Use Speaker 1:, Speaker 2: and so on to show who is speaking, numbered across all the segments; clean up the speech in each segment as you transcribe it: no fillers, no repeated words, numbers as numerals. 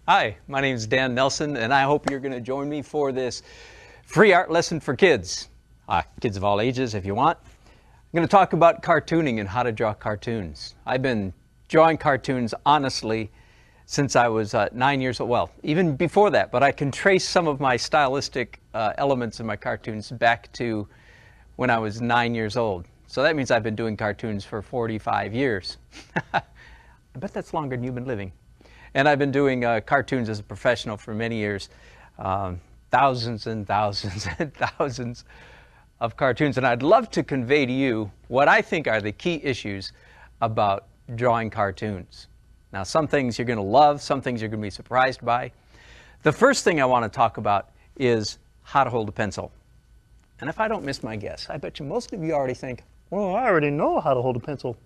Speaker 1: Hi, my name is Dan Nelson, and I hope you're going to join me for this free art lesson for kids. Kids of all ages, if you want. I'm going to talk about cartooning and how to draw cartoons. I've been drawing cartoons, honestly, since I was 9 years old. Well, even before that, but I can trace some of my stylistic elements in my cartoons back to when I was 9 years old. So that means I've been doing cartoons for 45 years. I bet that's longer than you've been living. And I've been doing cartoons as a professional for many years, thousands and thousands and thousands of cartoons. And I'd love to convey to you what I think are the key issues about drawing cartoons. Now, some things you're going to love, some things you're going to be surprised by. The first thing I want to talk about is how to hold a pencil. And if I don't miss my guess, I bet you most of you already think, well, I already know how to hold a pencil.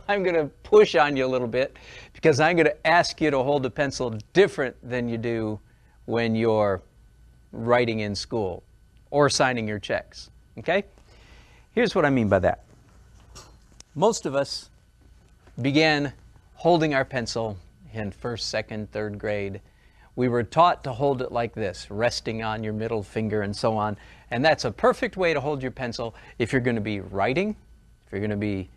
Speaker 1: I'm going to push on you a little bit because I'm going to ask you to hold a pencil different than you do when you're writing in school or signing your checks. Okay? Here's what I mean by that. Most of us began holding our pencil in first, second, third grade. We were taught to hold it like this, resting on your middle finger and so on. And that's a perfect way to hold your pencil if you're going to be writing, if you're going to be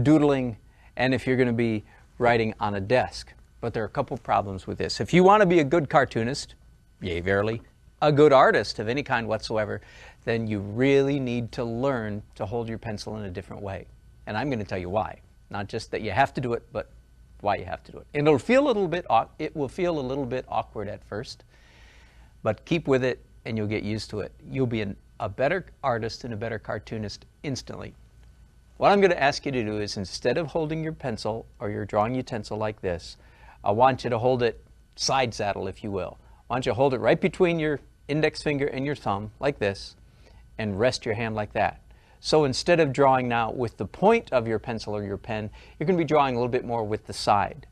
Speaker 1: doodling, and if you're going to be writing on a desk. But there are a couple problems with this. If you want to be a good cartoonist, yea, verily, a good artist of any kind whatsoever, then you really need to learn to hold your pencil in a different way. And I'm going to tell you why. Not just that you have to do it, but why you have to do it. And it will feel a little bit awkward at first, but keep with it and you'll get used to it. You'll be a better artist and a better cartoonist instantly. What I'm going to ask you to do is, instead of holding your pencil or your drawing utensil like this, I want you to hold it side saddle, if you will. I want you to hold it right between your index finger and your thumb, like this, and rest your hand like that. So instead of drawing now with the point of your pencil or your pen, you're going to be drawing a little bit more with the side.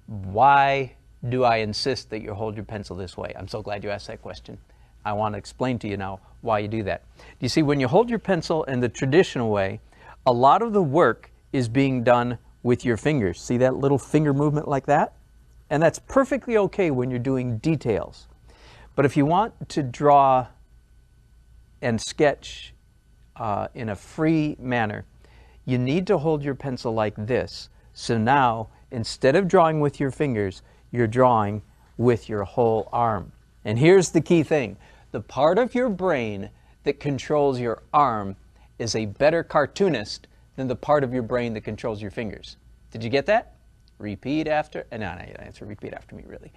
Speaker 1: Why do I insist that you hold your pencil this way? I'm so glad you asked that question. I want to explain to you now why you do that. You see, when you hold your pencil in the traditional way, a lot of the work is being done with your fingers. See that little finger movement like that? And that's perfectly okay when you're doing details. But if you want to draw and sketch in a free manner, you need to hold your pencil like this. So now, instead of drawing with your fingers, you're drawing with your whole arm. And here's the key thing. The part of your brain that controls your arm is a better cartoonist than the part of your brain that controls your fingers. Did you get that? Repeat after, no, answer repeat after me, really.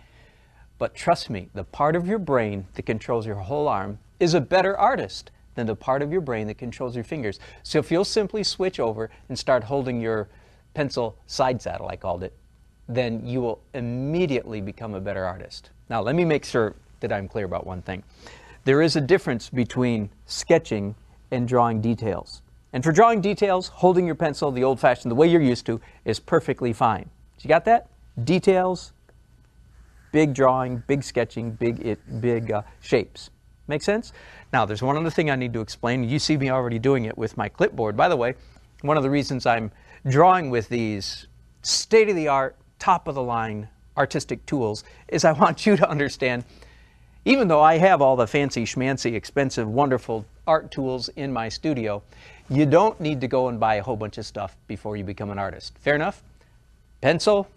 Speaker 1: But trust me, the part of your brain that controls your whole arm is a better artist than the part of your brain that controls your fingers. So if you'll simply switch over and start holding your pencil side saddle, I called it, then you will immediately become a better artist. Now, let me make sure that I'm clear about one thing. There is a difference between sketching and drawing details. And for drawing details, holding your pencil the old-fashioned, the way you're used to, is perfectly fine. So you got that? Details, big drawing, big sketching, big shapes. Make sense? Now, there's one other thing I need to explain. You see me already doing it with my clipboard. By the way, one of the reasons I'm drawing with these state-of-the-art, top-of-the-line artistic tools is I want you to understand, even though I have all the fancy schmancy, expensive, wonderful art tools in my studio, you don't need to go and buy a whole bunch of stuff before you become an artist. Fair enough? Pencil,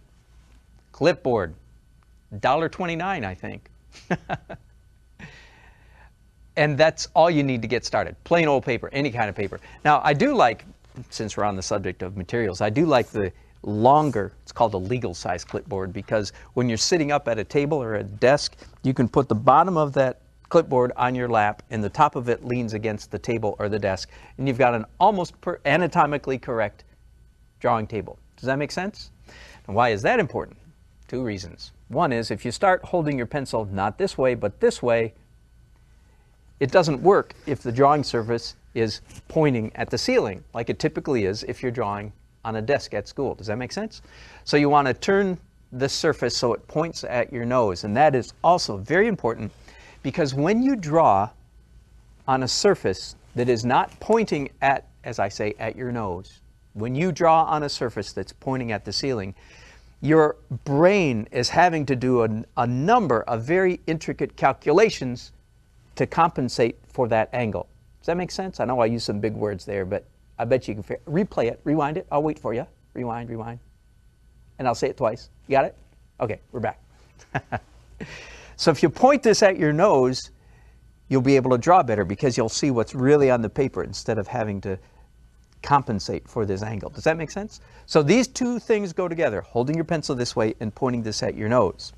Speaker 1: clipboard, $1.29, I think. And that's all you need to get started. Plain old paper, any kind of paper. Now, I do like, since we're on the subject of materials, I do like the longer, it's called a legal size clipboard, because when you're sitting up at a table or a desk, you can put the bottom of that clipboard on your lap and the top of it leans against the table or the desk, and you've got an almost anatomically correct drawing table. Does that make sense? And why is that important? Two reasons. One is, if you start holding your pencil not this way but this way, it doesn't work if the drawing surface is pointing at the ceiling, like it typically is if you're drawing on a desk at school. Does that make sense? So you want to turn the surface so it points at your nose, and that is also very important, because when you draw on a surface that is not pointing at, as I say, at your nose, When you draw on a surface that's pointing at the ceiling, your brain is having to do a number of very intricate calculations to compensate for that angle. Does that make sense? I know I used some big words there, but I bet you can replay it, rewind it. I'll wait for you. Rewind, rewind. And I'll say it twice. You got it? Okay, we're back. So if you point this at your nose, you'll be able to draw better because you'll see what's really on the paper instead of having to compensate for this angle. Does that make sense? So these two things go together, holding your pencil this way and pointing this at your nose.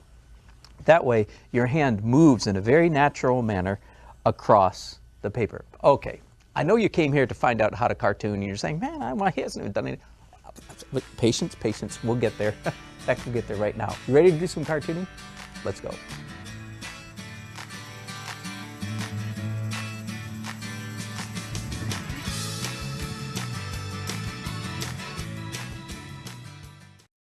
Speaker 1: That way, your hand moves in a very natural manner across the paper. Okay, I know you came here to find out how to cartoon, and you're saying, man, he hasn't even done anything. But patience, patience, we'll get there. In fact, we'll get there right now. You ready to do some cartooning? Let's go.